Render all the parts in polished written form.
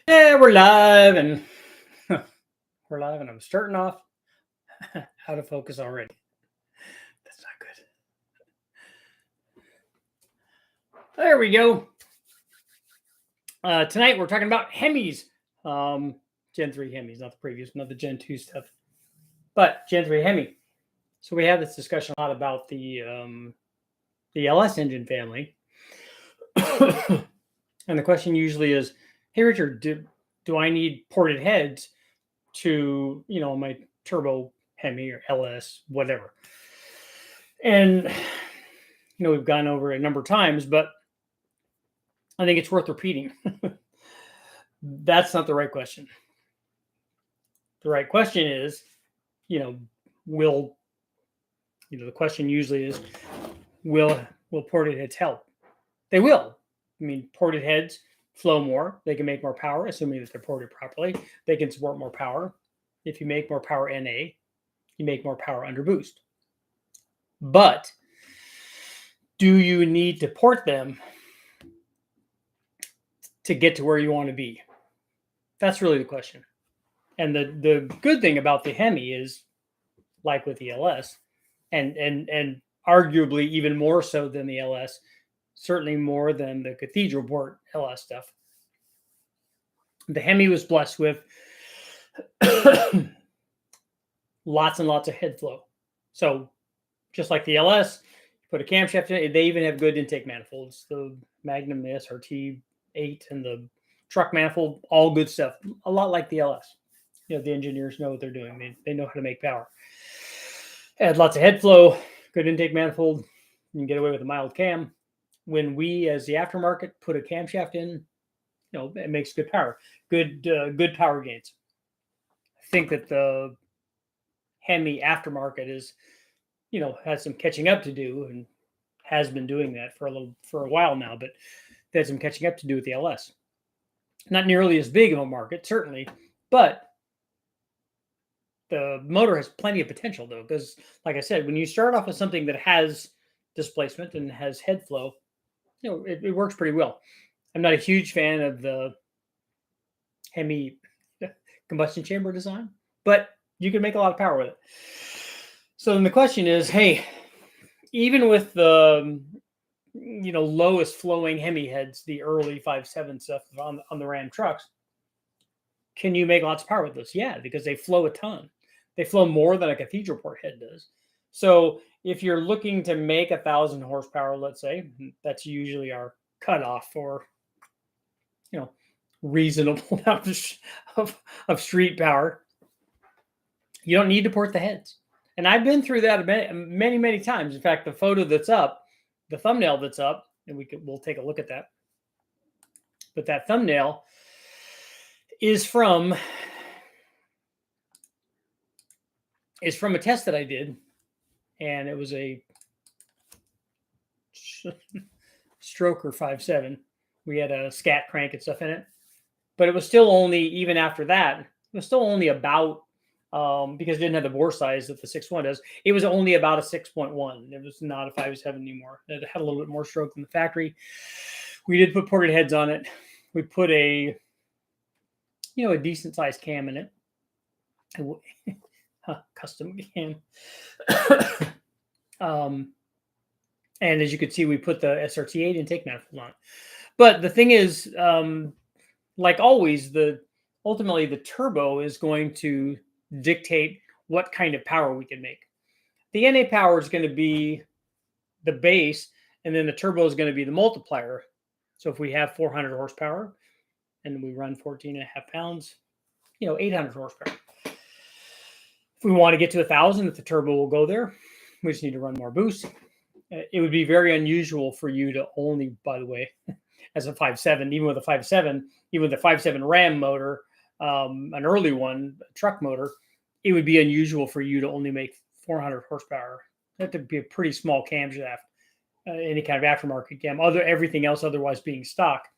Yeah, we're live and we're live and I'm starting off out of focus already. That's not good. There we go. Tonight we're talking about Hemis. Gen 3 Hemis, not the previous, not the Gen 2 stuff, but Gen 3 Hemi. So we have this discussion a lot about the LS engine family. And the question usually is, hey Richard, do I need ported heads to, my turbo Hemi or LS, whatever? And we've gone over it a number of times, but I think it's worth repeating. That's not the right question. The right question is, will the question usually is, will ported heads help? They will. I mean, ported heads flow more. They can make more power, assuming that they're ported properly. They can support more power. If you make more power NA, you make more power under boost. But do you need to port them to get to where you want to be? That's really the question. And the good thing about the Hemi is, like with the LS, and arguably even more so than the LS, certainly more than the cathedral port LS stuff. The Hemi was blessed with lots and lots of head flow. So just like the LS, put a camshaft in it. They even have good intake manifolds. The Magnum, the SRT 8, and the truck manifold, all good stuff. A lot like the LS. The engineers know what they're doing. They know how to make power. Add lots of head flow, good intake manifold. You can get away with a mild cam. When we, as the aftermarket, put a camshaft in, it makes good power, good power gains. I think that the Hemi aftermarket is, has some catching up to do, and has been doing that for a while now. But they had some catching up to do with the LS. Not nearly as big of a market, certainly, but the motor has plenty of potential, though, because, like I said, when you start off with something that has displacement and has head flow, it works pretty well. I'm not a huge fan of the Hemi combustion chamber design, but you can make a lot of power with it. So then the question is, hey, even with the lowest flowing Hemi heads, the early 5.7 stuff on the Ram trucks, can you make lots of power with this? Yeah, because they flow a ton. They flow more than a cathedral port head does. So if you're looking to make 1,000 horsepower, let's say, that's usually our cutoff for, reasonable amount of street power. You don't need to port the heads. And I've been through that many, many times. In fact, the photo that's up, the thumbnail that's up, and we'll take a look at that. But that thumbnail is from a test that I did, and it was a stroker 5.7. We had a scat crank and stuff in it, but it was still only, even after that, it was still only about, because it didn't have the bore size that the 6.1 does, it was only about a 6.1. It was not a 5.7 anymore. It had a little bit more stroke than the factory. We did put ported heads on it. We put a decent sized cam in it. Custom cam. And as you can see, we put the SRT 8 intake manifold on. But the thing is, like always, ultimately the turbo is going to dictate what kind of power we can make. The NA power is going to be the base, and then the turbo is going to be the multiplier. So if we have 400 horsepower and we run 14.5 pounds, 800 horsepower. If we want to get to 1,000, if the turbo will go there, we just need to run more boost. It would be very unusual for you to only, by the way, as a 5.7, even with a 5.7, even with a 5.7 Ram motor, an early one, a truck motor, it would be unusual for you to only make 400 horsepower. That would be a pretty small camshaft, any kind of aftermarket cam. Everything else otherwise being stock.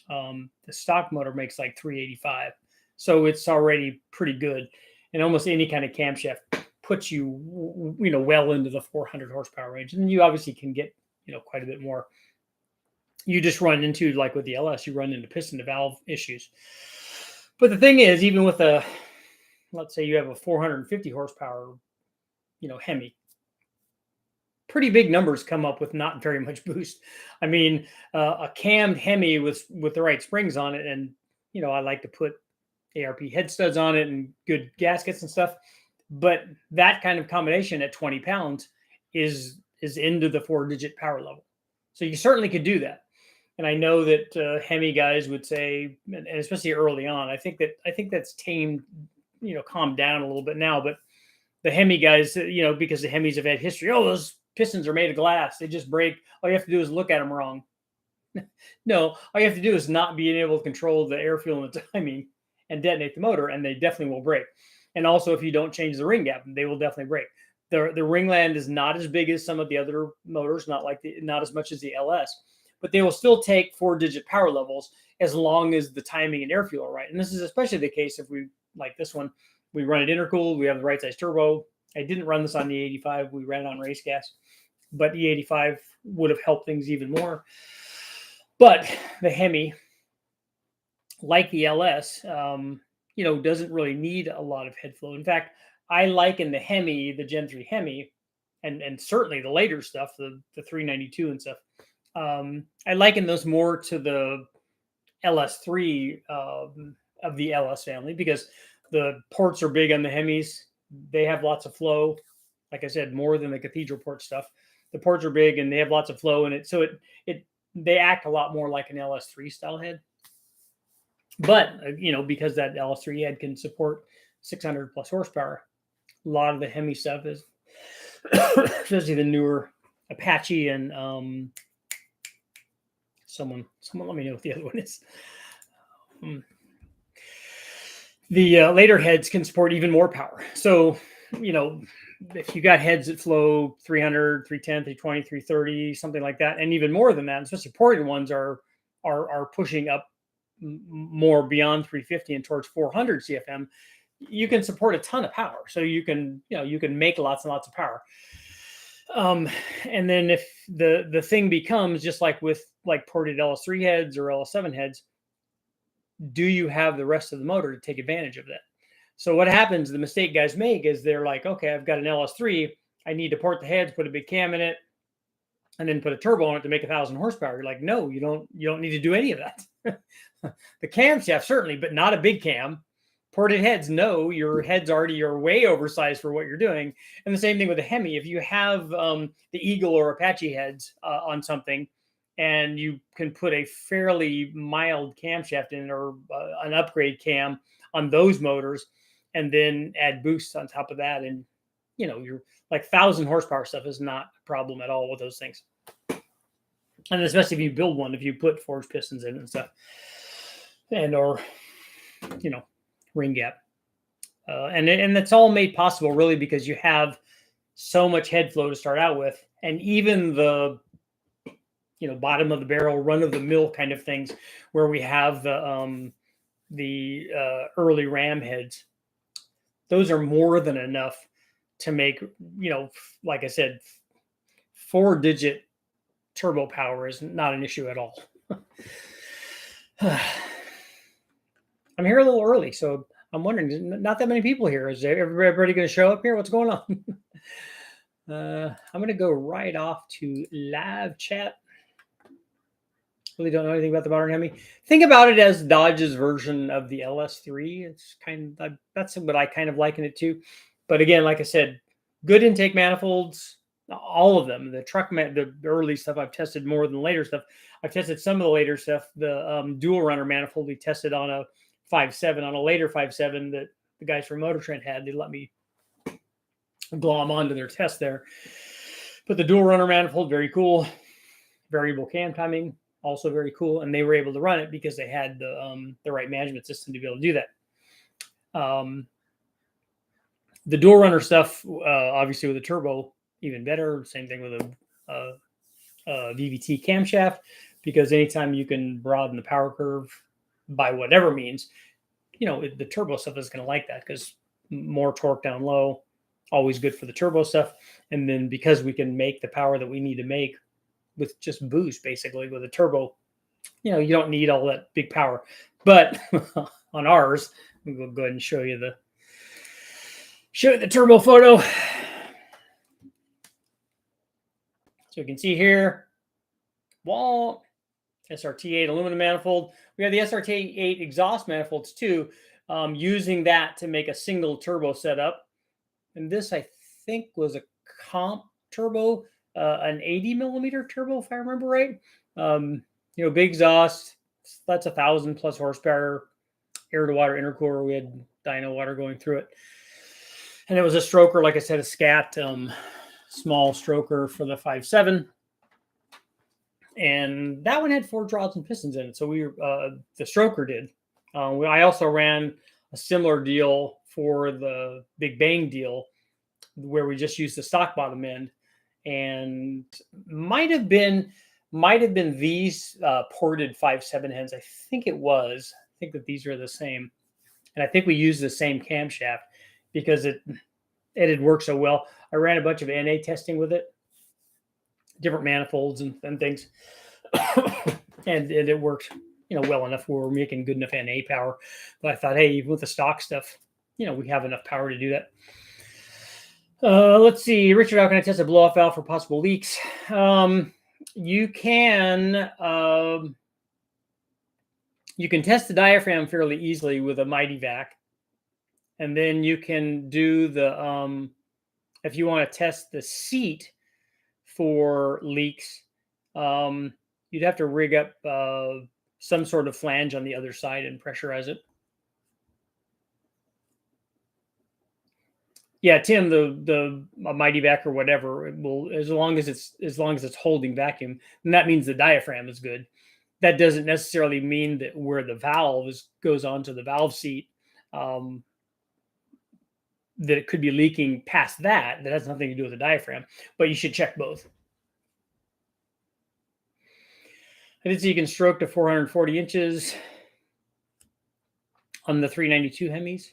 The stock motor makes like 385, so it's already pretty good. And almost any kind of camshaft puts you, well into the 400 horsepower range. And you obviously can get, quite a bit more. you just run into, like with the LS, you run into piston to valve issues. But the thing is, even with a, let's say you have a 450 horsepower, Hemi, pretty big numbers come up with not very much boost. I mean, a cammed Hemi with the right springs on it, and I like to put ARP head studs on it and good gaskets and stuff. But that kind of combination at 20 pounds is into the 4-digit power level. So you certainly could do that. And I know that Hemi guys would say, and especially early on, I think that's tamed, calmed down a little bit now. But the Hemi guys, because the Hemis have had history, oh, those pistons are made of glass, they just break. All you have to do is look at them wrong. No, all you have to do is not being able to control the air fuel and the timing and detonate the motor, and they definitely will break. And also, if you don't change the ring gap, they will definitely break. The ringland is not as big as some of the other motors, not as much as the LS, but they will still take 4-digit power levels as long as the timing and air fuel are right. And this is especially the case if we, like this one, we run it intercooled, we have the right size turbo. I didn't run this on the 85, we ran it on race gas, but the 85 would have helped things even more. But the Hemi, like the LS, doesn't really need a lot of head flow. In fact, I liken the Hemi, the Gen 3 Hemi, and certainly the later stuff, the 392 and stuff, I liken those more to the LS3 of the LS family, because the ports are big on the Hemis. They have lots of flow. Like I said, more than the cathedral port stuff. The ports are big and they have lots of flow in it. So they act a lot more like an LS3 style head. But, because that LS3 head can support 600 plus horsepower, a lot of the Hemi stuff is, especially the newer Apache and someone let me know what the other one is. The later heads can support even more power. So, if you got heads that flow 300, 310, 320, 330, something like that, and even more than that, especially ported ones are pushing up more beyond 350 and towards 400 CFM, you can support a ton of power. So you can make lots and lots of power. And then if the thing becomes just like with ported LS3 heads or LS7 heads, do you have the rest of the motor to take advantage of that? So what happens, the mistake guys make is they're like, okay, I've got an LS3, I need to port the heads, put a big cam in it, and then put a turbo on it to make 1,000 horsepower. You're like, no, you don't need to do any of that. The camshaft certainly, but not a big cam. Ported heads, no, your heads already are way oversized for what you're doing. And the same thing with the Hemi. If you have the Eagle or Apache heads on something, and you can put a fairly mild camshaft in, or an upgrade cam on those motors, and then add boosts on top of that, and you're like 1,000 horsepower stuff is not a problem at all with those things. And especially if you build one, if you put forged pistons in and stuff, and or ring gap, and that's all made possible really because you have so much head flow to start out with, and even the bottom of the barrel, run of the mill kind of things, where we have the early ram heads. Those are more than enough to make, like I said, 4-digit turbo power is not an issue at all. I'm here a little early, so I'm wondering, not that many people here. Is everybody going to show up here? What's going on? I'm going to go right off to live chat. Really don't know anything about the modern Hemi. Think about it as Dodge's version of the LS3. It's that's what I kind of liken it to. But again, like I said, good intake manifolds, all of them. The the early stuff I've tested more than the later stuff. I've tested some of the later stuff. The dual runner manifold we tested on a 5.7, on a later 5.7 that the guys from Motor Trend had. They let me glom onto their test there. But the dual runner manifold, very cool. Variable cam timing, also very cool, and they were able to run it because they had the right management system to be able to do that. The dual runner stuff, obviously with a turbo, even better. Same thing with a VVT camshaft, because anytime you can broaden the power curve by whatever means, the turbo stuff is going to like that, because more torque down low, always good for the turbo stuff. And then because we can make the power that we need to make with just boost, basically with a turbo. You know, you don't need all that big power. But on ours, we'll go ahead and show you the turbo photo. So you can see here, wall, SRT8 aluminum manifold. We have the SRT8 exhaust manifolds too, using that to make a single turbo setup. And this, I think, was a comp turbo, an 80 millimeter turbo, if I remember right. You know, big exhaust. That's 1,000 plus horsepower, air to water intercooler. We had dyno water going through it. And it was a stroker, like I said, a scat, small stroker for the 5.7. And that one had 4 rods and pistons in it. So we, the stroker did. I also ran a similar deal for the Big Bang deal, where we just used the stock bottom end, and might have been these ported 5.7 heads. I think it was. I think that these are the same, and I think we used the same camshaft because it had worked so well. I ran a bunch of NA testing with it, different manifolds and things, and it worked, you know, well enough where we're making good enough NA power. But I thought, hey, even with the stock stuff, you know, we have enough power to do that. Let's see, Richard, how can I test a blow-off valve for possible leaks? You can test the diaphragm fairly easily with a Mighty Vac, and then you can do the if you want to test the seat for leaks, you'd have to rig up some sort of flange on the other side and pressurize it. Yeah, Tim, the Mighty Vac or whatever, it will, as long as it's holding vacuum, and that means the diaphragm is good. That doesn't necessarily mean that where the valve goes onto the valve seat, that it could be leaking past that. That has nothing to do with the diaphragm, but you should check both. I did see you can stroke to 440 inches on the 392 Hemis.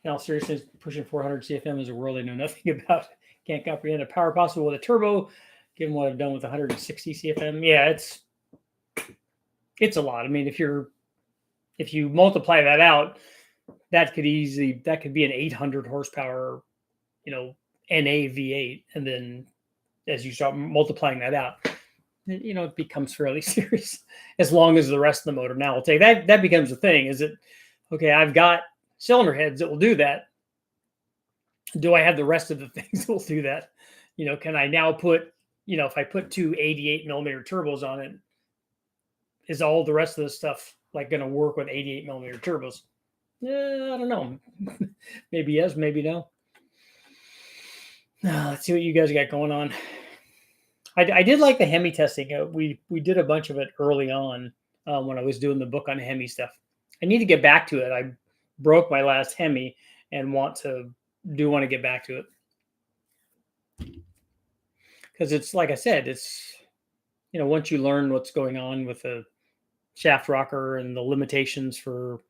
In all seriousness, pushing 400 CFM is a world I know nothing about. Can't comprehend a power possible with a turbo, given what I've done with 160 CFM. Yeah, it's a lot. I mean, if you multiply that out, that could be an 800 horsepower, you know, NA V8, and then as you start multiplying that out, you know, it becomes fairly serious. As long as the rest of the motor now will take that. That becomes the thing. Is it okay? I've got cylinder heads that will do that. Do I have the rest of the things that will do that? You know, can I now put, you know, if I put 2 88 millimeter turbos on it, is all the rest of the stuff like going to work with 88 millimeter turbos? I don't know. Maybe yes, maybe no. Let's see what you guys got going on. I did like the Hemi testing. We did a bunch of it early on when I was doing the book on Hemi stuff. I need to get back to it. I broke my last Hemi and want to get back to it, because it's, like I said, it's, you know, once you learn what's going on with the shaft rocker and the limitations for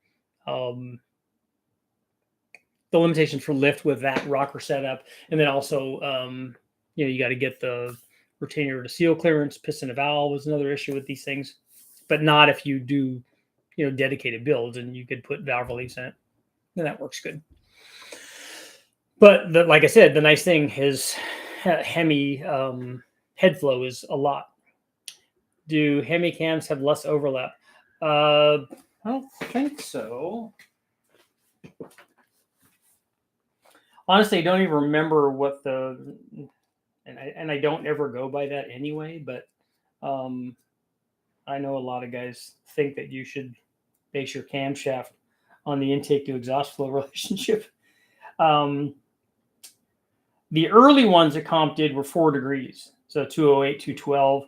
lift with that rocker setup, and then also you know, you got to get the retainer to seal clearance. Piston to valve is another issue with these things, but not if you do, you know, dedicated builds and you could put valve reliefs in it, then that works good. But like I said, the nice thing is Hemi head flow is a lot. Do Hemi cams have less overlap? I don't think so. Honestly, I don't even remember what and I don't ever go by that anyway, but I know a lot of guys think that you should base your camshaft on the intake to exhaust flow relationship. The early ones that Comp did were 4 degrees. So 208, 212,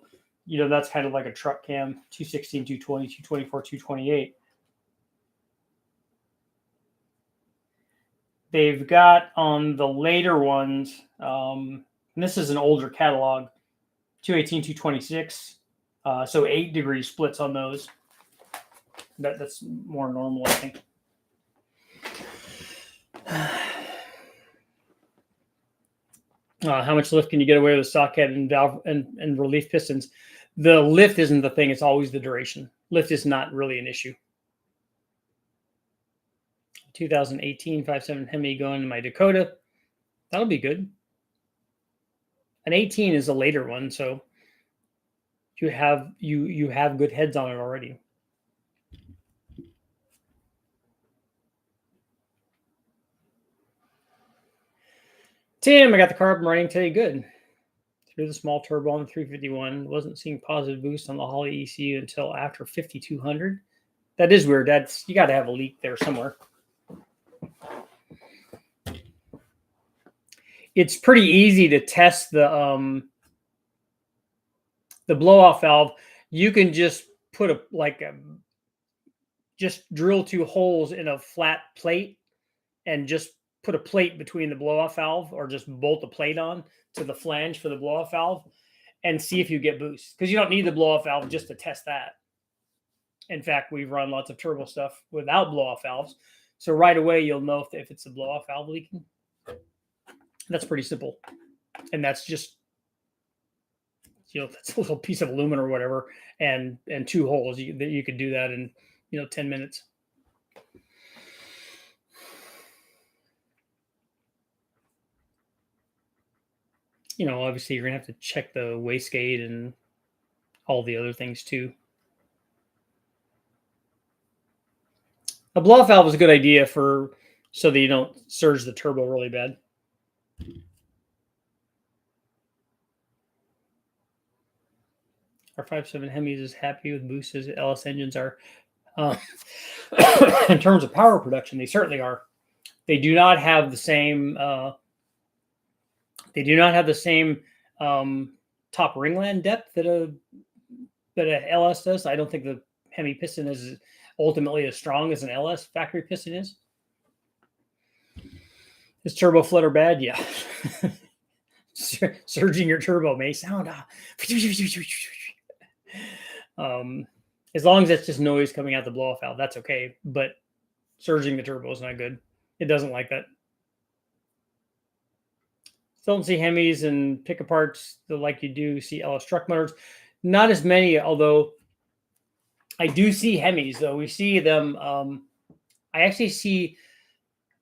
you know, that's kind of like a truck cam, 216, 220, 224, 228. They've got on the later ones, and this is an older catalog, 218, 226. So 8 degree splits on those. That's more normal, I think. How much lift can you get away with stock head and valve and relief pistons? The lift isn't the thing; it's always the duration. Lift is not really an issue. 2018 5.7 Hemi going to my Dakota. That'll be good. An 18 is a later one, so you have good heads on it already. Tim, I got the car up and running today. Good. Through the small turbo on the 351. Wasn't seeing positive boost on the Holly ECU until after 5200. That is weird. You got to have a leak there somewhere. It's pretty easy to test the blow off valve. You can just put just drill 2 holes in a flat plate and just put a plate between the blow off valve, or just bolt a plate on to the flange for the blow off valve and see if you get boost, because you don't need the blow off valve just to test that. In fact, we've run lots of turbo stuff without blow off valves, so right away you'll know if it's a blow off valve leaking. That's pretty simple, and that's just, that's a little piece of aluminum or whatever, and 2 holes. You could do that in 10 minutes. Obviously you're gonna have to check the wastegate and all the other things too. A blow off valve is a good idea so that you don't surge the turbo really bad. Our 5.7 Hemis is happy with boost as LS engines are. In terms of power production, they certainly are. They do not have the same. Top ringland depth that a LS does. I don't think the Hemi piston is ultimately as strong as an LS factory piston is. Is turbo flutter bad? Yeah. Surging your turbo may sound as long as it's just noise coming out the blow off valve, that's okay. But surging the turbo is not good. It doesn't like that. Still don't see Hemis and pick aparts like you do see LS truck motors. Not as many, although I do see Hemis, though. We see them. I actually see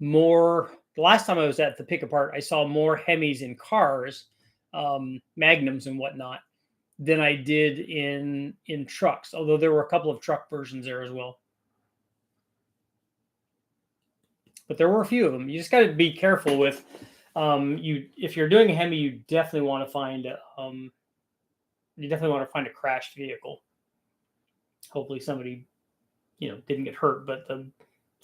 more. The last time I was at the pick apart, I saw more Hemis in cars, Magnums and whatnot, than I did in trucks, although there were a couple of truck versions there as well. But there were a few of them. You just got to be careful with if you're doing a Hemi, you definitely want to find a crashed vehicle. Hopefully somebody didn't get hurt, but the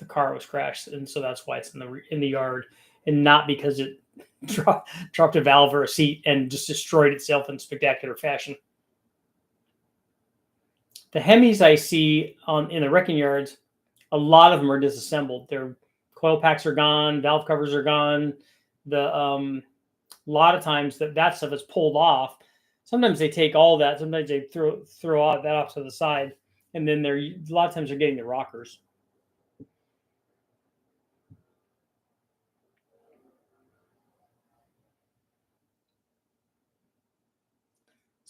car was crashed, and so that's why it's in the yard, and not because it dropped a valve or a seat and just destroyed itself in spectacular fashion. The Hemis I see in the wrecking yards, a lot of them are disassembled. Their coil packs are gone, valve covers are gone. A lot of times that stuff is pulled off. Sometimes they take all that. Sometimes they throw all that off to the side, and then a lot of times they're getting the rockers.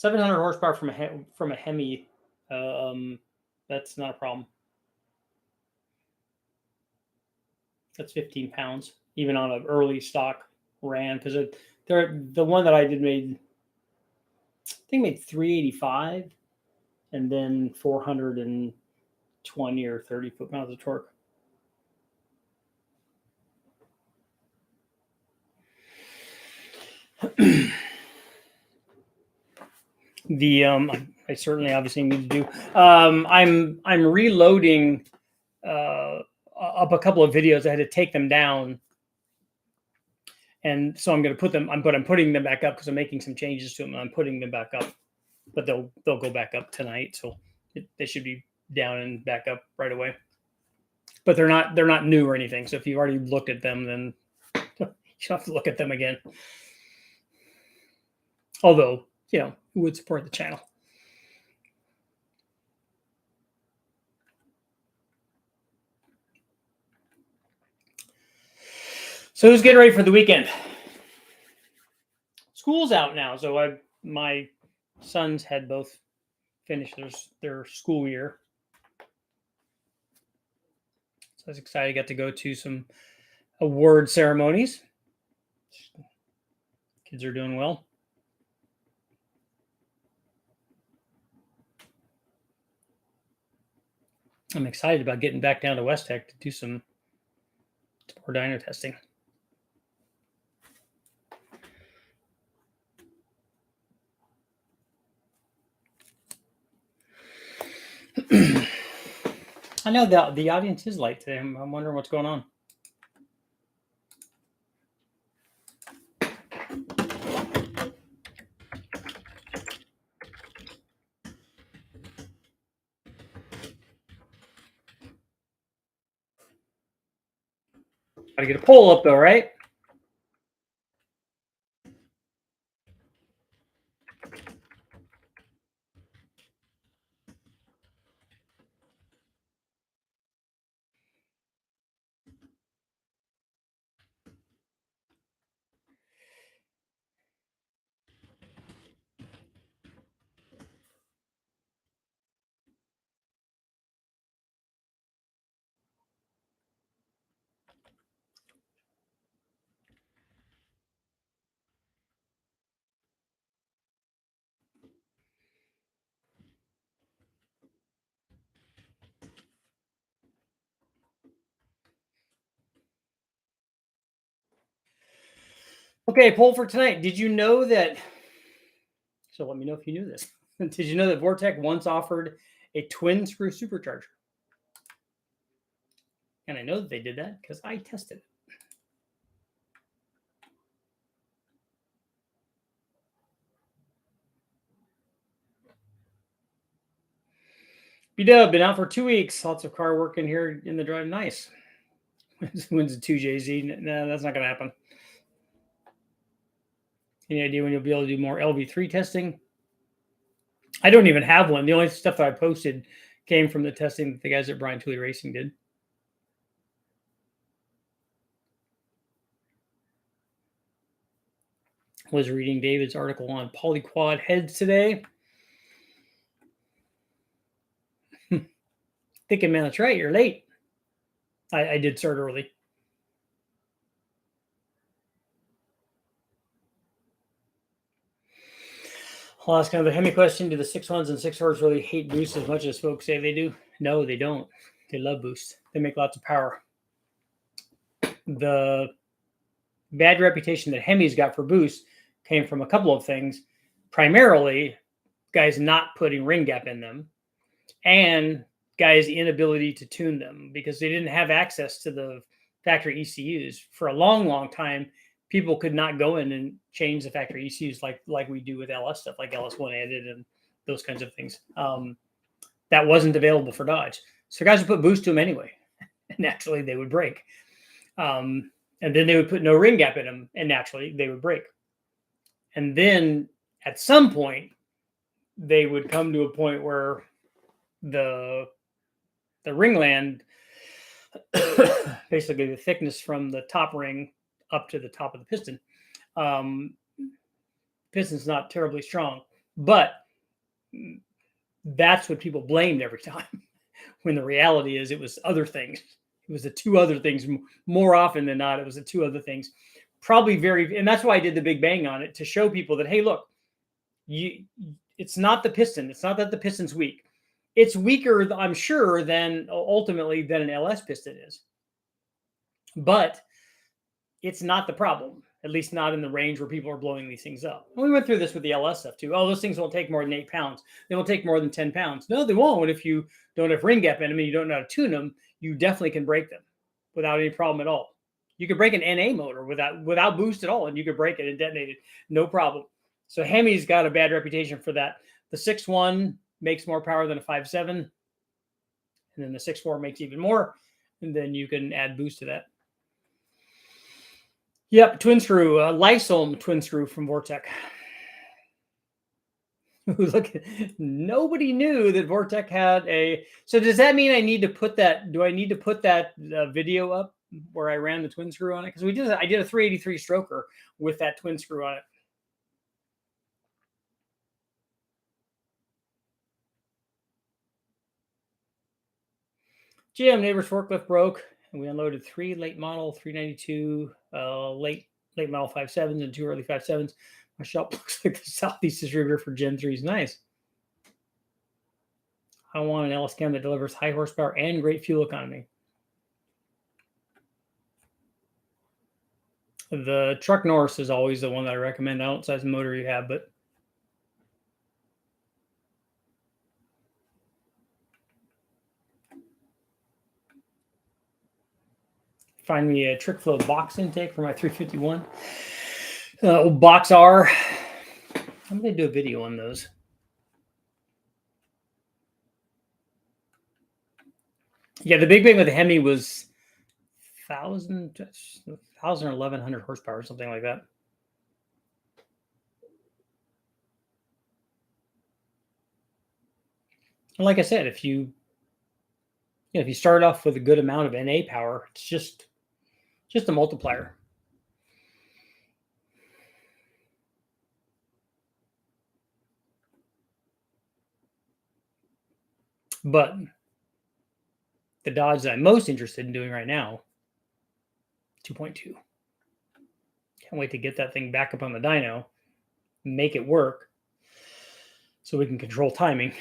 $700 horsepower from a Hemi, that's not a problem. That's 15 pounds, even on an early stock Ram, because the one that I did made 385, and then 420 or 30 foot-pounds of torque. I certainly obviously need to do. I'm reloading up a couple of videos. I had to take them down, and so I'm going to put them. I'm putting them back up because I'm making some changes to them. And I'm putting them back up, but they'll go back up tonight, so they should be down and back up right away. But they're not new or anything. So if you've already looked at them, then you don't have to look at them again. Although, who would support the channel? So who's getting ready for the weekend? School's out now, so my sons had both finished their school year. So I was excited. I got to go to some award ceremonies. Kids are doing well. I'm excited about getting back down to West Tech to do some more dyno testing. I know the audience is light today. I'm wondering what's going on. Got to get a poll up though, right? Okay, poll for tonight. Did you know that? So let me know if you knew this. Did you know that Vortech once offered a twin screw supercharger? And I know that they did that because I tested it. B-Dub, been out for 2 weeks. Lots of car work in here in the drive. Nice. Wins a 2JZ. No, that's not going to happen. Any idea when you'll be able to do more LV3 testing? I don't even have one. The only stuff that I posted came from the testing that the guys at Brian Tooley Racing did. Was reading David's article on polyquad heads today. Thinking, man, that's right. You're late. I did start early. I'll ask kind of a Hemi question. Do the 6.1s and 6.4s really hate boost as much as folks say they do? No, they don't. They love boost. They make lots of power. The bad reputation that Hemi's got for boost came from a couple of things. Primarily, guys not putting ring gap in them and guys' inability to tune them because they didn't have access to the factory ECUs. For a long, long time, people could not go in and change the factory ECUs like we do with LS stuff, like LS1 edit and those kinds of things. That wasn't available for Dodge. So guys would put boost to them anyway. And naturally, they would break. And then they would put no ring gap in them, and naturally, they would break. And then at some point, they would come to a point where the ringland, basically the thickness from the top ring up to the top of the piston. Piston's not terribly strong, but that's what people blamed every time. When the reality is it was other things. It was the two other things more often than not. It was the two other things. Probably and that's why I did the big bang on it to show people that, hey, look, it's not the piston. It's not that the piston's weak. It's weaker, I'm sure, ultimately than an LS piston is. But it's not the problem, at least not in the range where people are blowing these things up. And we went through this with the LS stuff too. Oh, those things won't take more than 8 pounds. They won't take more than 10 pounds. No, they won't. If you don't have ring gap in them and you don't know how to tune them, you definitely can break them without any problem at all. You could break an NA motor without boost at all, and you could break it and detonate it, no problem. So Hemi's got a bad reputation for that. The 6.1 makes more power than a 5.7, and then the 6.4 makes even more, and then you can add boost to that. Yep, twin screw, Lysol twin screw from Vortech. Look, nobody knew that Vortech had a. So does that mean I need to put that? Do I need to put that video up where I ran the twin screw on it, because I did a 383 stroker with that twin screw on it. Jim, neighbor's forklift broke, and we unloaded 3 late model 392 late model 57s and 2 early 57s. My shop looks like the Southeast distributor for Gen 3s. Nice. I want an LS cam that delivers high horsepower and great fuel economy. The Truck Norse is always the one that I recommend. I don't size the motor you have, but find me a trick flow box intake for my 351. Box R. I'm going to do a video on those. Yeah, the big with the Hemi was 1,000 or 1,100 horsepower or something like that. And like I said, if you start off with a good amount of NA power, it's just a multiplier. But the Dodge that I'm most interested in doing right now, 2.2. Can't wait to get that thing back up on the dyno, make it work, so we can control timing.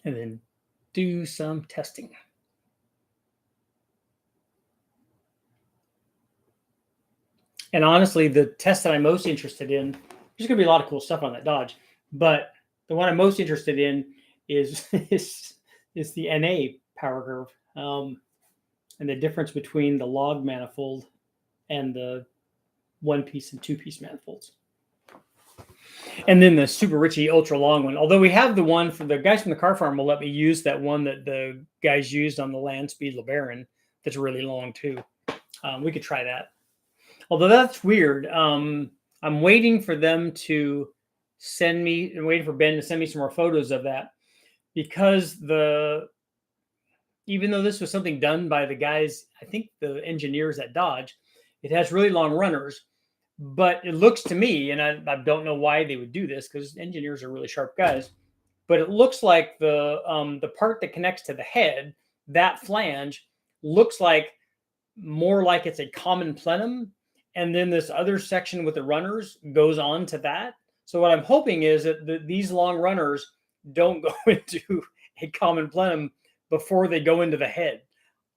And then do some testing. And honestly, the test that I'm most interested in, there's going to be a lot of cool stuff on that Dodge, but the one I'm most interested in is the NA power curve, and the difference between the log manifold and the 1-piece and 2-piece manifolds. And then the Super Richie ultra long one. Although we have the one for the guys from the car farm will let me use that one that the guys used on the Land Speed LeBaron that's really long too. We could try that. Although that's weird. I'm waiting for them to waiting for Ben to send me some more photos of that, because even though this was something done by the guys, I think the engineers at Dodge, it has really long runners. But it looks to me, and I don't know why they would do this, because engineers are really sharp guys, but it looks like the part that connects to the head, that flange, looks like more like it's a common plenum, and then this other section with the runners goes on to that. So what I'm hoping is that these long runners don't go into a common plenum before they go into the head.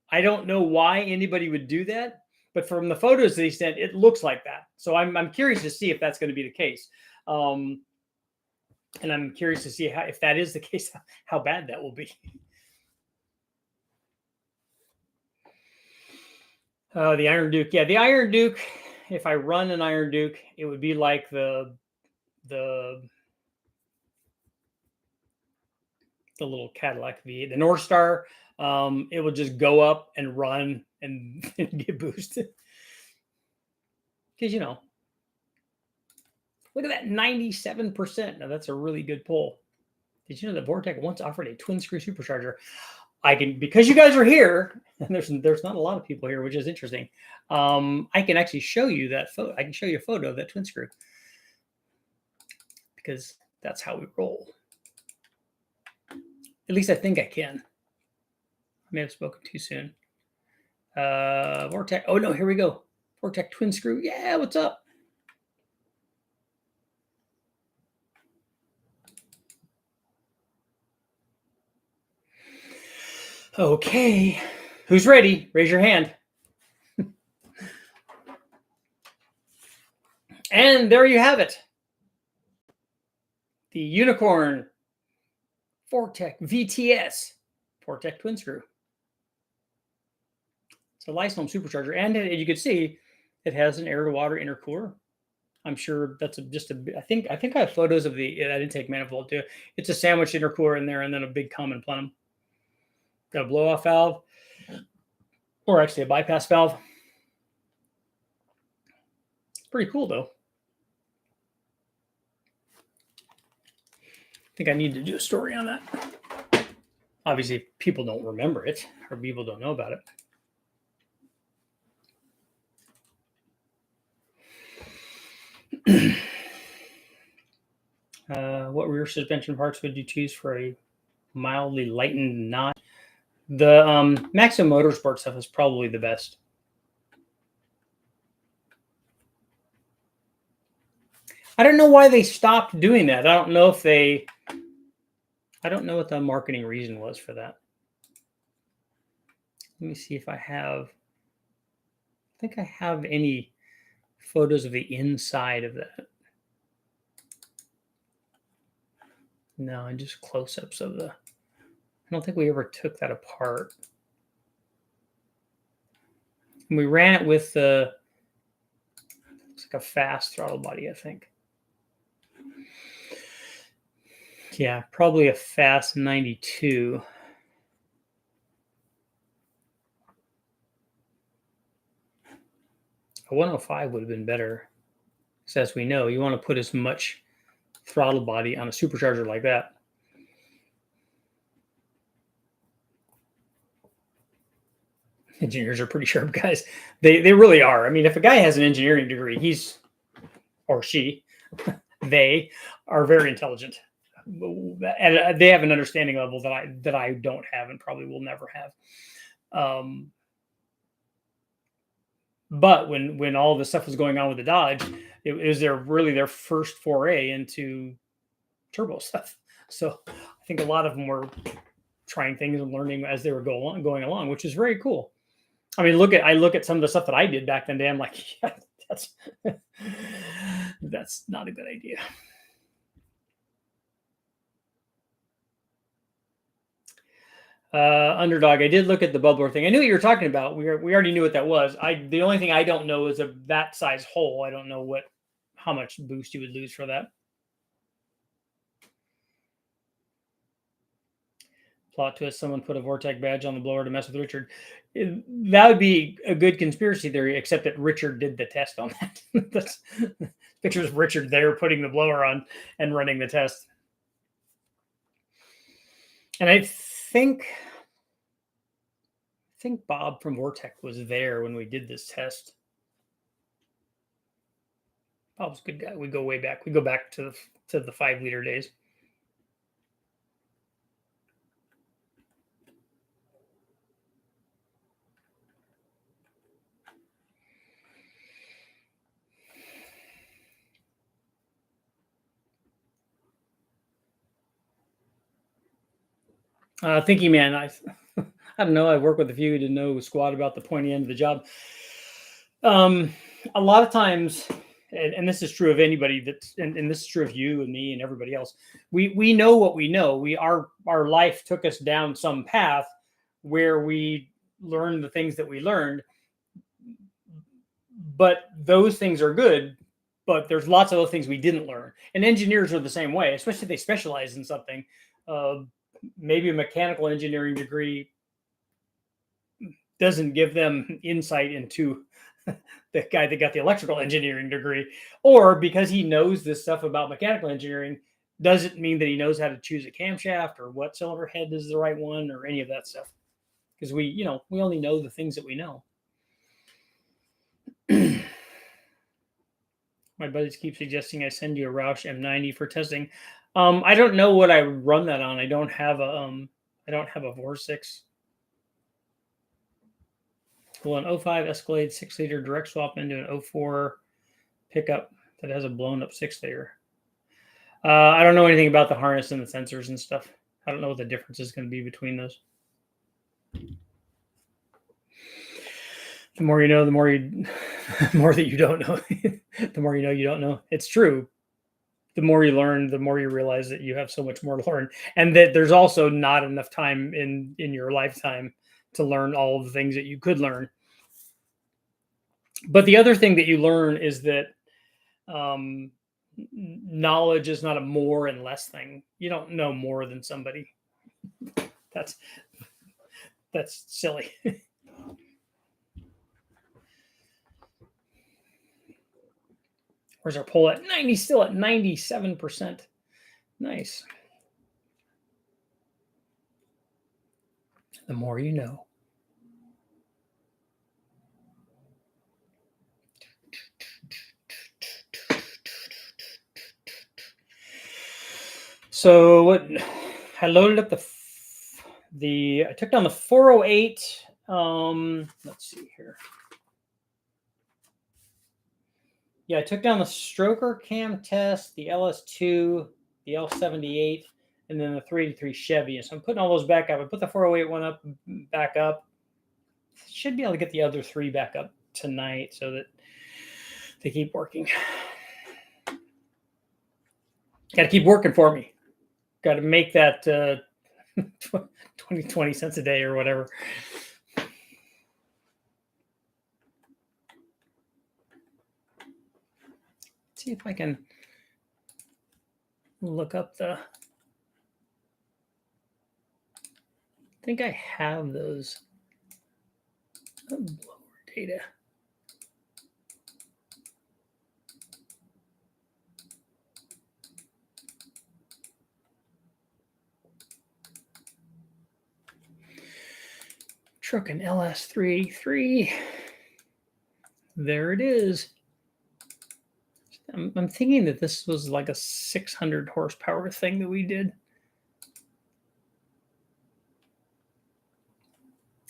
I don't know why anybody would do that, but from the photos that he sent, it looks like that. So I'm curious to see if that's going to be the case. And I'm curious to see if that is the case, how bad that will be. The Iron Duke. Yeah, the Iron Duke, if I run an Iron Duke, it would be like the little Cadillac V8, the North Star. It will just go up and run and get boosted. Because, look at that 97%. Now, that's a really good pull. Did you know that Vortech once offered a twin screw supercharger? Because you guys are here, and there's not a lot of people here, which is interesting. I can actually show you that photo. I can show you a photo of that twin screw, because that's how we roll. At least I think I can. I may have spoken too soon. Vortech. Oh no, here we go. Vortech twin screw. Yeah, what's up? Okay, who's ready? Raise your hand. And there you have it. The Unicorn Vortech VTS Vortech twin screw. It's a Lysholm supercharger, and as you can see, it has an air-to-water intercooler. I'm sure that's I think I have photos of that intake manifold too. It's a sandwich intercooler in there, and then a big common plenum. Got a blow-off valve, or actually a bypass valve. It's pretty cool though. I think I need to do a story on that. Obviously, people don't remember it or people don't know about it. What rear suspension parts would you choose for a mildly lightened knot? The Maxim Motorsport stuff is probably the best. I don't know why they stopped doing that. I don't know what the marketing reason was for that. Let me see if I think I have any photos of the inside of that. No, just close-ups of I don't think we ever took that apart. And we ran it with looks like a fast throttle body, I think. Yeah, probably a fast 92. A 105 would have been better. Because as we know, you want to put as much throttle body on a supercharger like that. Engineers are pretty sharp guys. They really are. I mean, if a guy has an engineering degree, he's or she, they are very intelligent. And they have an understanding level that I don't have and probably will never have. But when all this stuff was going on with the Dodge, it was their first foray into turbo stuff. So I think a lot of them were trying things and learning as they were going along, which is very cool. I mean, I look at some of the stuff that I did back then, I'm like, yeah, that's not a good idea. Underdog, I did look at the bubbler thing. I knew what you were talking about. We already knew what that was. The only thing I don't know is that size hole. I don't know how much boost you would lose for that. Plot twist: someone put a Vortech badge on the blower to mess with Richard. That would be a good conspiracy theory, except that Richard did the test on that. That's pictures of Richard there putting the blower on and running the test. And I think Bob from Vortech was there when we did this test. Bob's a good guy. We go way back. We go back to the 5-liter days. Thinking man, I don't know. I work with a few to know squat about the pointy end of the job. A lot of times, and this is true of anybody and this is true of you and me and everybody else. We know what we know. Our life took us down some path where we learned the things that we learned, but those things are good. But there's lots of other things we didn't learn, and engineers are the same way, especially if they specialize in something. Maybe a mechanical engineering degree doesn't give them insight into the guy that got the electrical engineering degree, or because he knows this stuff about mechanical engineering doesn't mean that he knows how to choose a camshaft or what cylinder head is the right one or any of that stuff. Because we only know the things that we know. My buddies keep suggesting I send you a Roush M90 for testing. I don't know what I run that on. I don't have a Vortech. Well, an 05 Escalade 6-liter direct swap into an 04 pickup that has a blown up 6-liter. I don't know anything about the harness and the sensors and stuff. I don't know what the difference is going to be between those. The more you know, the more that you don't know. The more you know, you don't know. It's true. The more you learn, the more you realize that you have so much more to learn, and that there's also not enough time in your lifetime to learn all of the things that you could learn. But the other thing that you learn is that knowledge is not a more and less thing. You don't know more than somebody. That's silly. Where's our poll at? 90, still at 97%. Nice. The more you know. So what I loaded up I took down the 408. Let's see here. Yeah, I took down the stroker cam test, the LS2, the L78, and then the 383 Chevy. So I'm putting all those back up. I put the 408 one back up. Should be able to get the other three back up tonight so that they keep working. Got to keep working for me. Got to make that 20 cents a day or whatever. Let's see if I can look up I think I have those blower data. Truck and LS383. There it is. I'm thinking that this was like a 600 horsepower thing that we did.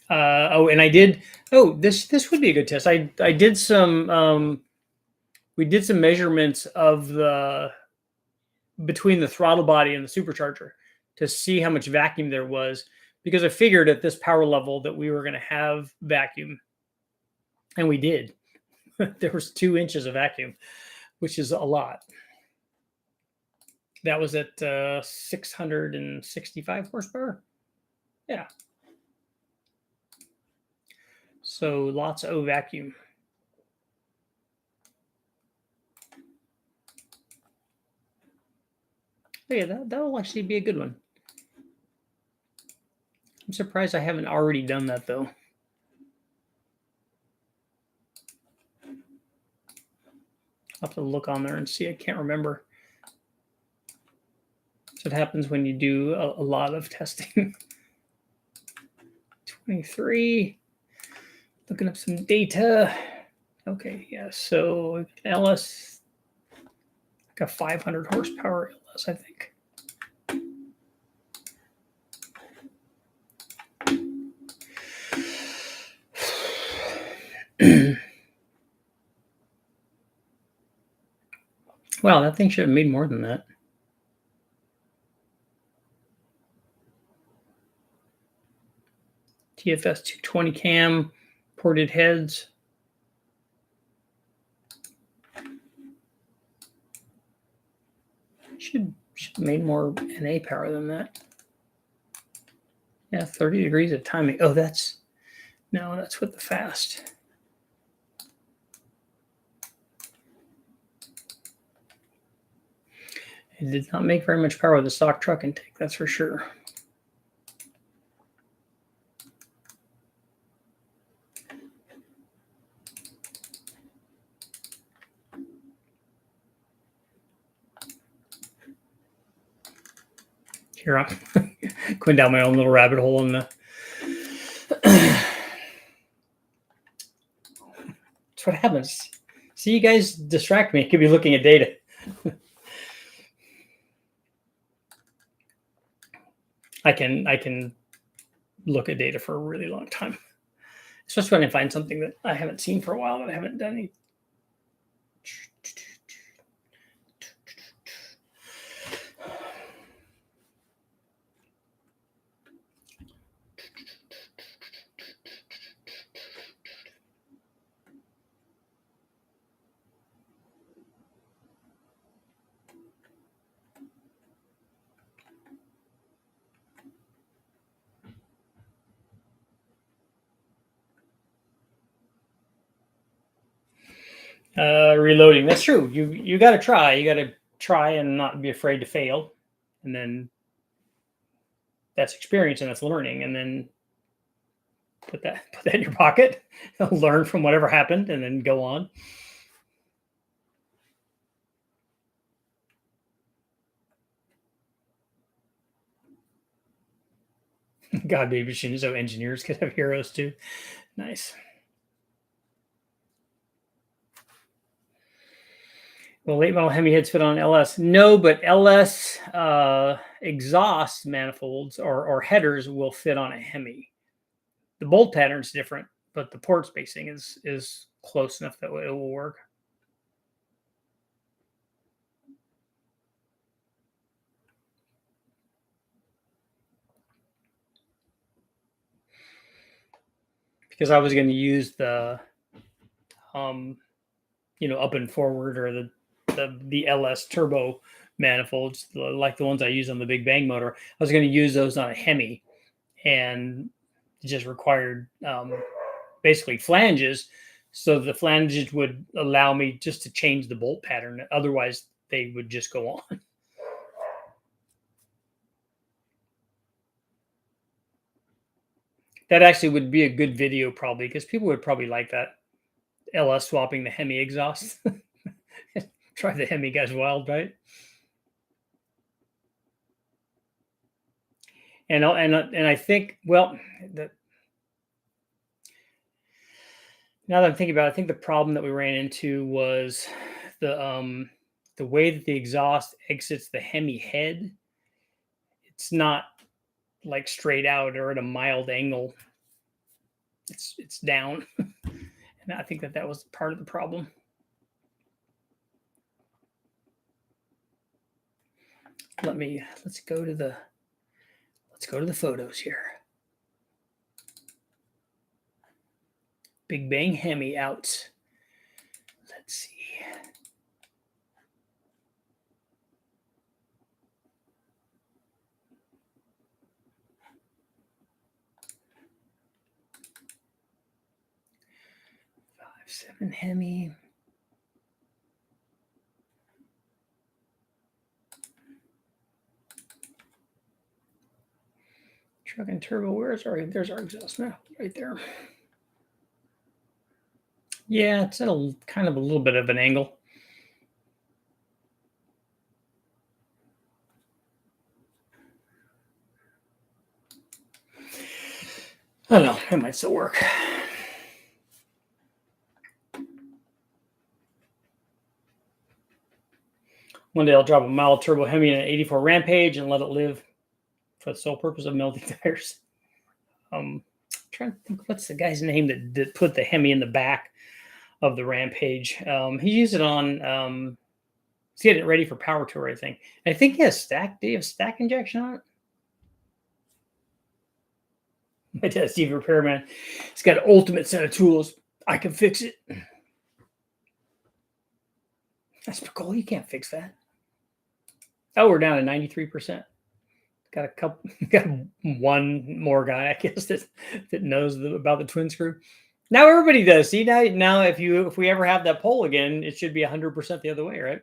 And I did. Oh, this would be a good test. I did some. We did some measurements of between the throttle body and the supercharger to see how much vacuum there was, because I figured at this power level that we were going to have vacuum, and we did. There was 2 inches of vacuum, which is a lot. That was at 665 horsepower. Yeah. So lots of vacuum. Yeah, that will actually be a good one. I'm surprised I haven't already done that, though. I'll have to look on there and see. I can't remember. So it happens when you do a lot of testing. 23. Looking up some data. Okay, yeah. So LS, like a 500 horsepower LS, I think. Wow, that thing should have made more than that. TFS 220 cam, ported heads. Should have made more NA power than that. Yeah, 30 degrees of timing. Oh, that's with the fast. It did not make very much power with the stock truck intake, that's for sure. Here I'm going down my own little rabbit hole in the. That's what happens. See, you guys distract me. I could be looking at data. I can look at data for a really long time, especially when I find something that I haven't seen for a while that I haven't done any. Reloading. That's true. You got to try. You got to try and not be afraid to fail, and then that's experience and that's learning. And then put that in your pocket. Learn from whatever happened, and then go on. God, baby machine. So engineers could have heroes too. Nice. Well, late model Hemi heads fit on LS. No, but LS exhaust manifolds or headers will fit on a Hemi. The bolt pattern's different, but the port spacing is close enough that it will work. Because I was going to use the up and forward or the LS turbo manifolds, like the ones I use on the Big Bang motor. I was going to use those on a Hemi, and it just required basically flanges, so the flanges would allow me just to change the bolt pattern. Otherwise, they would just go on. That actually would be a good video probably, because people would probably like that. LS swapping the Hemi exhaust. Try the Hemi guys wild, right? And I think, well, now that I'm thinking about it, I think the problem that we ran into was the way that the exhaust exits the Hemi head. It's not like straight out or at a mild angle. It's down, and I think that was part of the problem. Let's go to the photos here. Big Bang Hemi out. Let's see. Seven Hemi. Truck and turbo. There's our exhaust now, right there. Yeah, it's at a kind of a little bit of an angle. I don't know. It might still work. One day I'll drop a mild turbo Hemi in an 84 Rampage and let it live for the sole purpose of melting tires. I'm trying to think, what's the guy's name that put the Hemi in the back of the Rampage? He used it on. He's getting it ready for Power Tour, I think. I think he has stack. Do you have stack injection on it? My dad's Steve Repairman. He's got an ultimate set of tools. I can fix it. That's cool. You can't fix that. Oh, we're down to 93%. Got one more guy, I guess, that knows about the twin screw. Now everybody does. See, now if we ever have that poll again, it should be 100% the other way, right?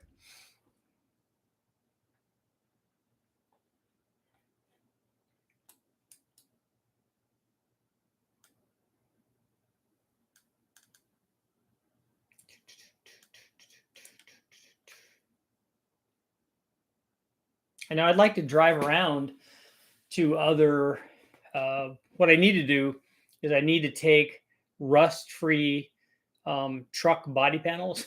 And now I'd like to drive around to other. What I need to do is I need to take rust-free truck body panels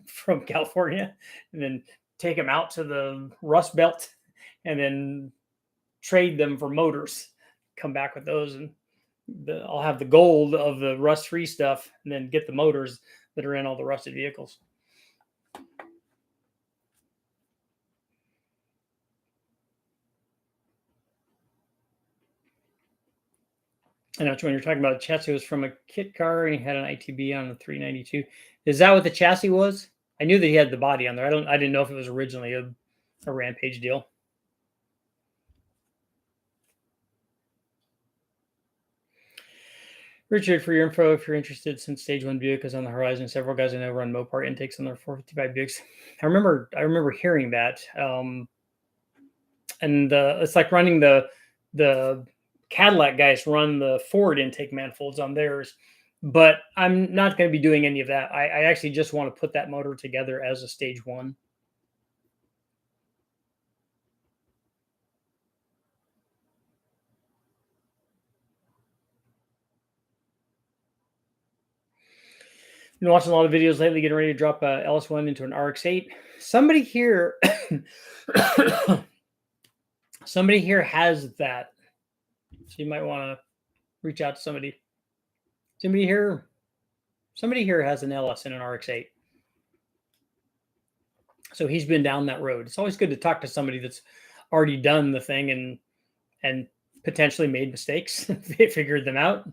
from California, and then take them out to the Rust Belt, and then trade them for motors. Come back with those, and I'll have the gold of the rust-free stuff, and then get the motors that are in all the rusted vehicles. I know when you're talking about. The chassis was from a kit car, and he had an ITB on the 392. Is that what the chassis was? I knew that he had the body on there. I didn't know if it was originally a Rampage deal. Richard, for your info, if you're interested, since Stage 1 Buick is on the horizon, several guys I know run Mopar intakes on their 455 Buicks. I remember hearing that. And it's like running the Cadillac guys run the Ford intake manifolds on theirs, but I'm not going to be doing any of that. I actually just want to put that motor together as a Stage 1. Been watching a lot of videos lately, getting ready to drop a LS1 into an RX-8. Somebody here, somebody here has that, so you might want to reach out to somebody. Somebody here has an LS and an RX-8. So he's been down that road. It's always good to talk to somebody that's already done the thing and potentially made mistakes, figured them out.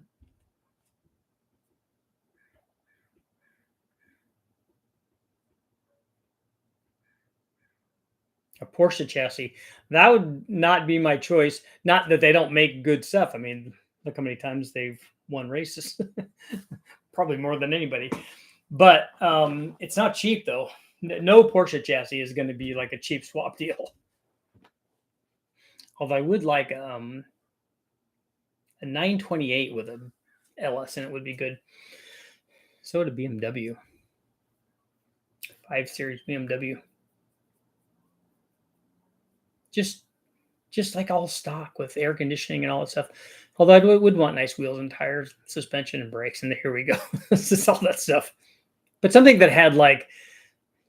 A Porsche chassis, that would not be my choice. Not that they don't make good stuff. I mean, look how many times they've won races, probably more than anybody. But it's not cheap though. No Porsche chassis is going to be like a cheap swap deal. Although I would like a 928 with a LS in it would be good. So would a BMW 5 Series BMW. Just like all stock with air conditioning and all that stuff. Although I would want nice wheels and tires, suspension and brakes, and here we go. This is all that stuff. But something that had like,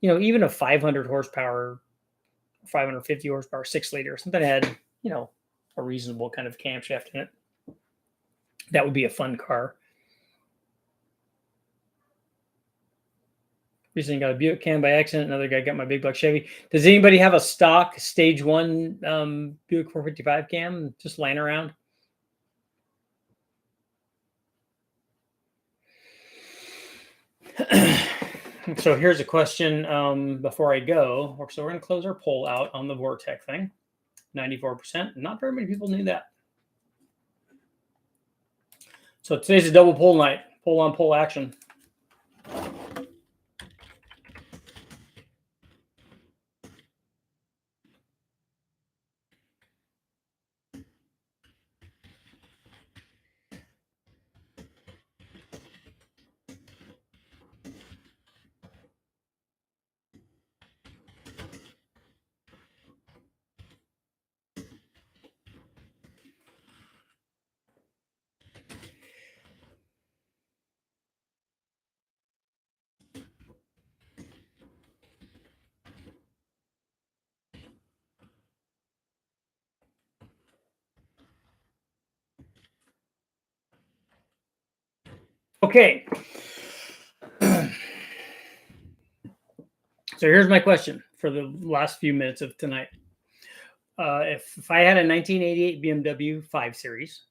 even a 500 horsepower, 550 horsepower, 6-liter, something that had, a reasonable kind of camshaft in it. That would be a fun car. Recently got a Buick cam by accident. Another guy got my big block Chevy. Does anybody have a stock stage 1 Buick 455 cam just laying around? So here's a question before I go. So we're going to close our poll out on the Vortech thing. 94%. Not very many people knew that. So today's a double poll night. Poll on poll action. Okay. So here's my question for the last few minutes of tonight. If I had a 1988 BMW 5 Series,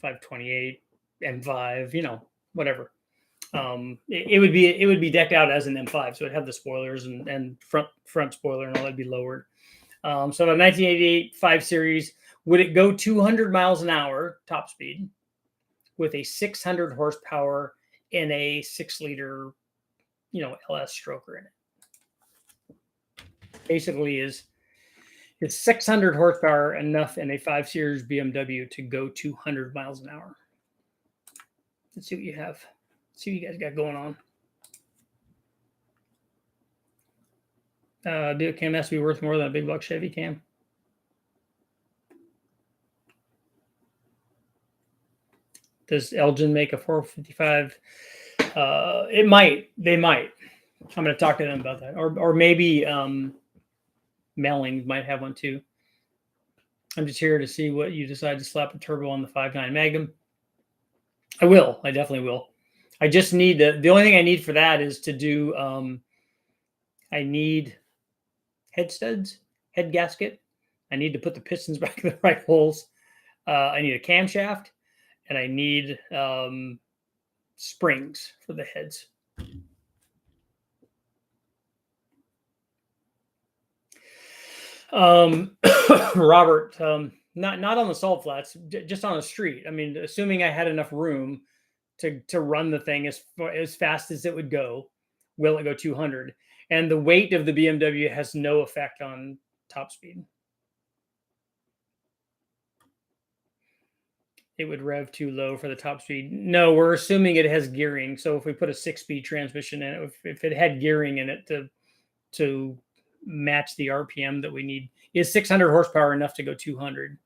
528 M5, whatever, it would be decked out as an M5, so it'd have the spoilers and front spoiler and all that'd be lowered. So the 1988 5 Series, would it go 200 miles an hour top speed with a 600 horsepower in a 6-liter, LS stroker in it? Basically, is 600 horsepower enough in a 5 Series BMW to go 200 miles an hour? Let's see what you have. Let's see what you guys got going on. Buick cam has to be worth more than a big block Chevy cam. Does Elgin make a 455? It might. They might. I'm going to talk to them about that. Or maybe Melling might have one too. I'm just here to see what you decide to slap a turbo on the 5.9 Magnum. I will. I definitely will. I just need the only thing I need for that is to do. I need head studs, head gasket. I need to put the pistons back in the right holes. I need a camshaft, and I need springs for the heads. Robert, not on the salt flats, just on the street. I mean, assuming I had enough room to run the thing as fast as it would go, will it go 200? And the weight of the BMW has no effect on top speed. It would rev too low for the top speed. No, we're assuming it has gearing. So if we put a 6-speed transmission in it, if it had gearing in it to match the RPM that we need, is 600 horsepower enough to go 200?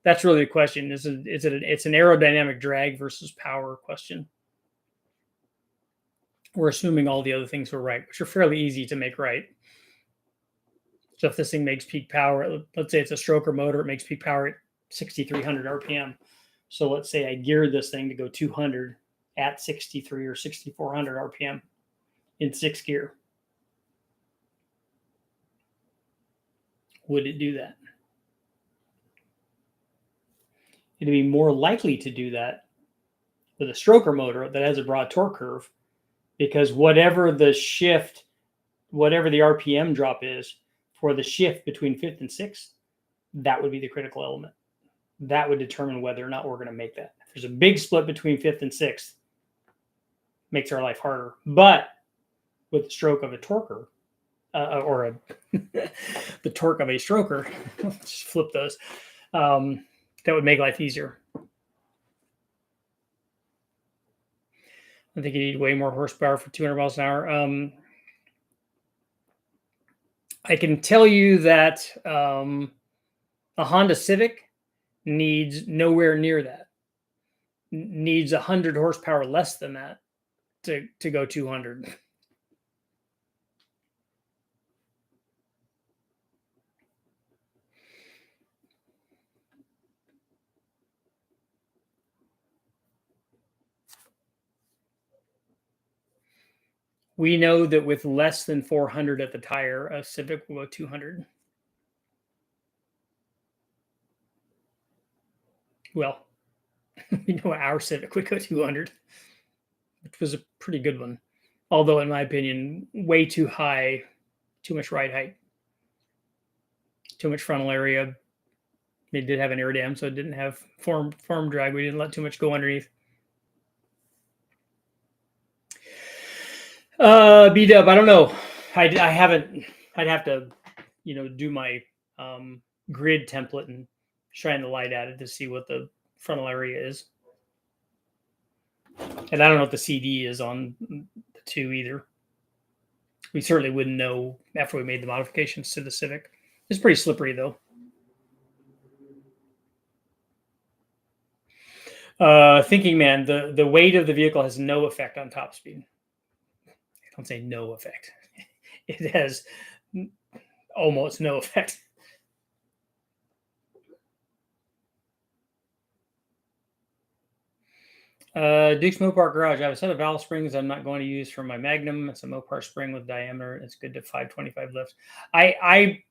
That's really the question. It's an aerodynamic drag versus power question. we're assuming all the other things were right, which are fairly easy to make right. So if this thing makes peak power, let's say it's a stroker motor, it makes peak power at 6,300 RPM. So let's say I geared this thing to go 200 at 63 or 6,400 RPM in 6th gear. Would it do that? It'd be more likely to do that with a stroker motor that has a broad torque curve, because whatever the shift, whatever the RPM drop is for the shift between 5th and 6th, that would be the critical element. That would determine whether or not we're going to make that. If there's a big split between 5th and 6th, makes our life harder. But with the stroke of a torquer, the torque of a stroker, just flip those, that would make life easier. I think you need way more horsepower for 200 miles an hour. I can tell you that a Honda Civic needs nowhere near that. Needs 100 horsepower less than that to go 200. We know that with less than 400 at the tire, a Civic will go 200. Well, we know our Civic would go 200, which was a pretty good one. Although, in my opinion, way too high, too much ride height, too much frontal area. It did have an air dam, so it didn't have form drag. We didn't let too much go underneath. B-dub, I don't know. I haven't. I'd have to, do my grid template and shine the light at it to see what the frontal area is. And I don't know what the CD is on the 2 either. We certainly wouldn't know after we made the modifications to the Civic. It's pretty slippery, though. Thinking man, the weight of the vehicle has no effect on top speed. I don't say no effect. It has almost no effect. Duke's Mopar Garage. I have a set of valve springs I'm not going to use for my Magnum. It's a Mopar spring with diameter. It's good to 525 lifts. I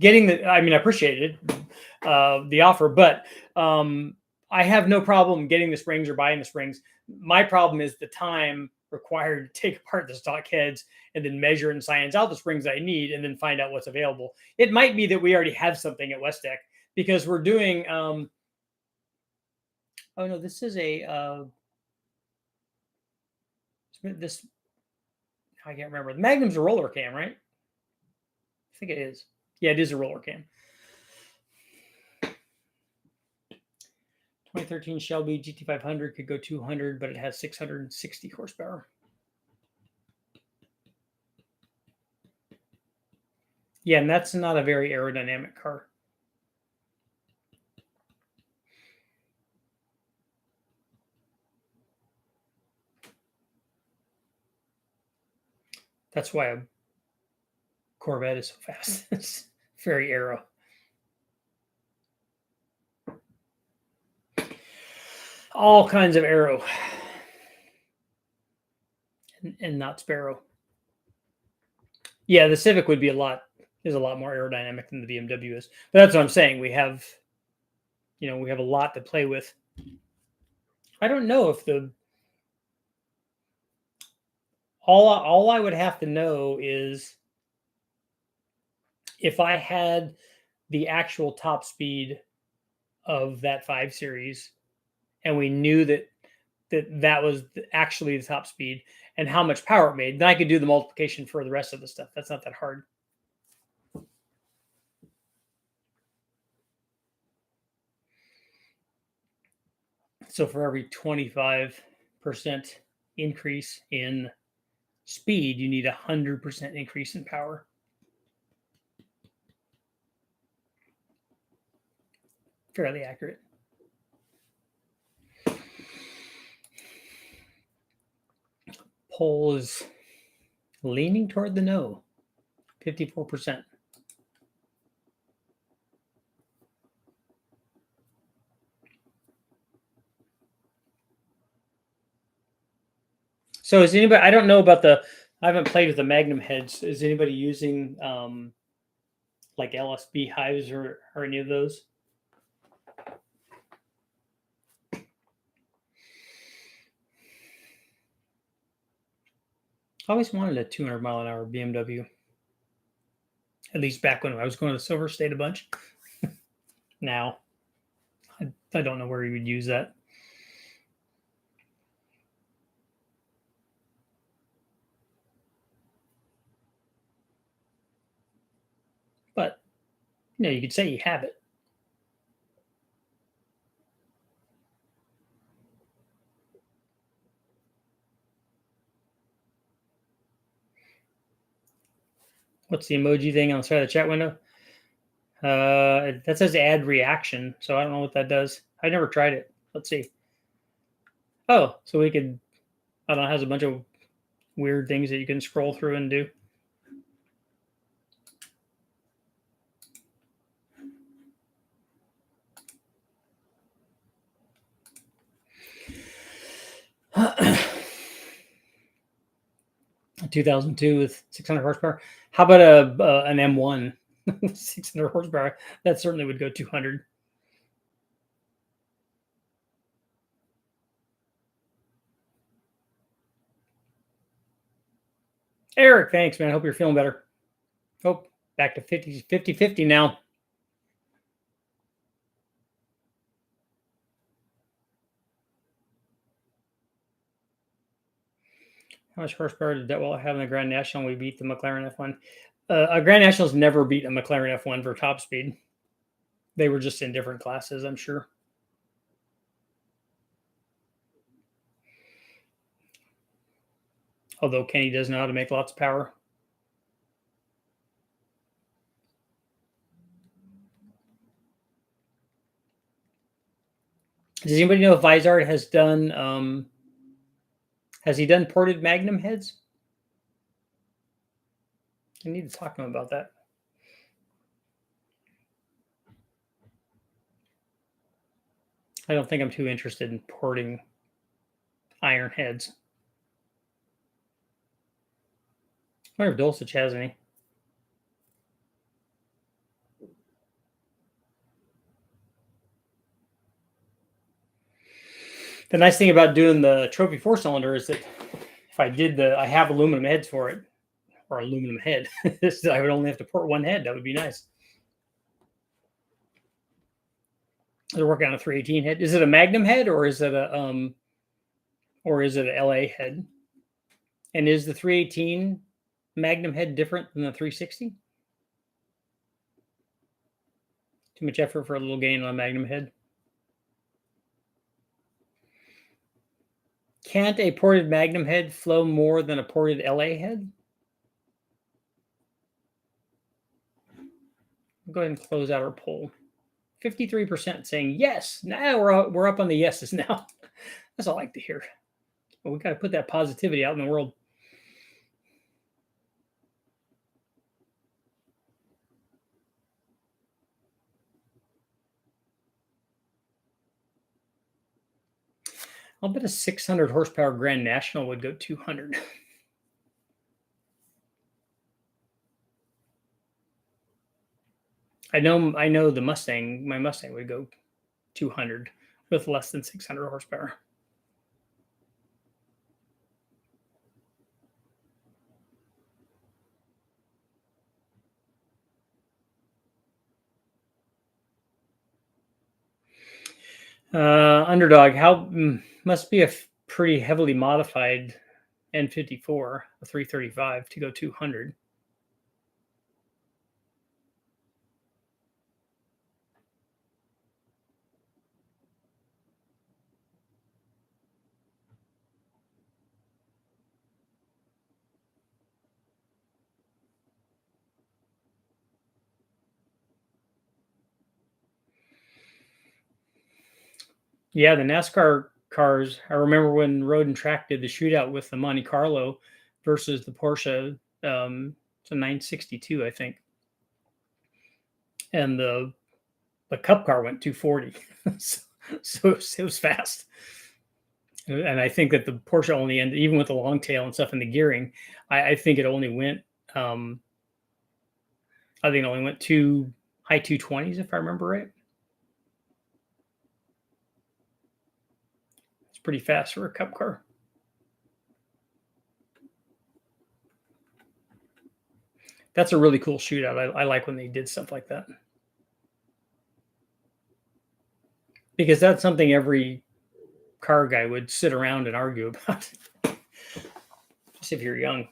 getting the. I mean, I appreciated it, the offer, but I have no problem getting the springs or buying the springs. My problem is the time required to take apart the stock heads and then measure and science out the springs I need and then find out what's available. It might be that we already have something at Westech because we're doing. Oh no, this is a this. I can't remember. The Magnum's a roller cam, right? I think it is. Yeah, it is a roller cam. 2013 Shelby GT500 could go 200, but it has 660 horsepower. Yeah, and that's not a very aerodynamic car. That's why a Corvette is so fast. It's very aero. All kinds of aero. And not Sparrow. Yeah, the Civic would be is a lot more aerodynamic than the BMW is. But that's what I'm saying. We have a lot to play with. I don't know if all I would have to know is if I had the actual top speed of that 5 Series and we knew that was actually the top speed and how much power it made, then I could do the multiplication for the rest of the stuff. That's not that hard. So for every 25% increase in speed, you need 100% increase in power. Fairly accurate. poll is leaning toward the no, 54%. So is anybody? I don't know about the. I haven't played with the Magnum heads. Is anybody using like LSB hives or any of those? I always wanted a 200 mile an hour BMW. At least back when I was going to Silver State a bunch. Now, I don't know where you would use that. But, you could say you have it. What's the emoji thing on the side of the chat window? That says add reaction, so I don't know what that does. I never tried it. Let's see. Oh, so we could, I don't know, it has a bunch of weird things that you can scroll through and do. A 2002 with 600 horsepower. How about an M1 with 600 horsepower? That certainly would go 200. Eric, thanks, man. Hope you're feeling better. Oh, back to 50 now. How much horsepower did Detwell have in the Grand National when we beat the McLaren F1? A Grand Nationals never beat a McLaren F1 for top speed. They were just in different classes, I'm sure. Although Kenny does know how to make lots of power. Does anybody know if Vizard has done has he done ported Magnum heads? I need to talk to him about that. I don't think I'm too interested in porting iron heads. I wonder if Dulcich has any. The nice thing about doing the trophy 4-cylinder is that if I did I have aluminum heads for it, or aluminum head. I would only have to port one head. That would be nice. They're working on a 318 head. Is it a Magnum head or is it a LA head? And is the 318 Magnum head different than the 360? Too much effort for a little gain on a Magnum head. Can't a ported Magnum head flow more than a ported LA head? I'll go ahead and close out our poll. 53% saying yes. Now we're up on the yeses now. That's all I like to hear. But we got to put that positivity out in the world. I'll bet a 600 horsepower Grand National would go 200. I know the Mustang, my Mustang would go 200 with less than 600 horsepower. Underdog, must be a pretty heavily modified N54, a 335 to go 200. Yeah, the NASCAR cars. I remember when Road and Track did the shootout with the Monte Carlo versus the Porsche. It's a 962, I think, and the Cup car went 240, so it was fast. And I think that the Porsche only ended, even with the long tail and stuff in the gearing, I think it only went, I think it only went to high 220s, if I remember right. It's pretty fast for a Cup car. That's a really cool shootout. I like when they did stuff like that, because that's something every car guy would sit around and argue about, just if you're young.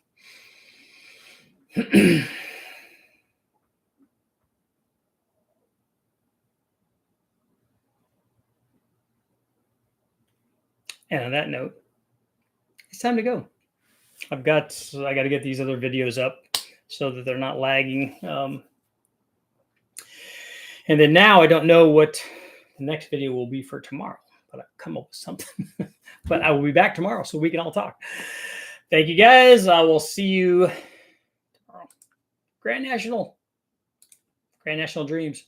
And on that note, it's time to go. I got to get these other videos up so that they're not lagging. And then now I don't know what the next video will be for tomorrow, but I'll come up with something. But I will be back tomorrow so we can all talk. Thank you, guys. I will see you tomorrow. Grand National Dreams.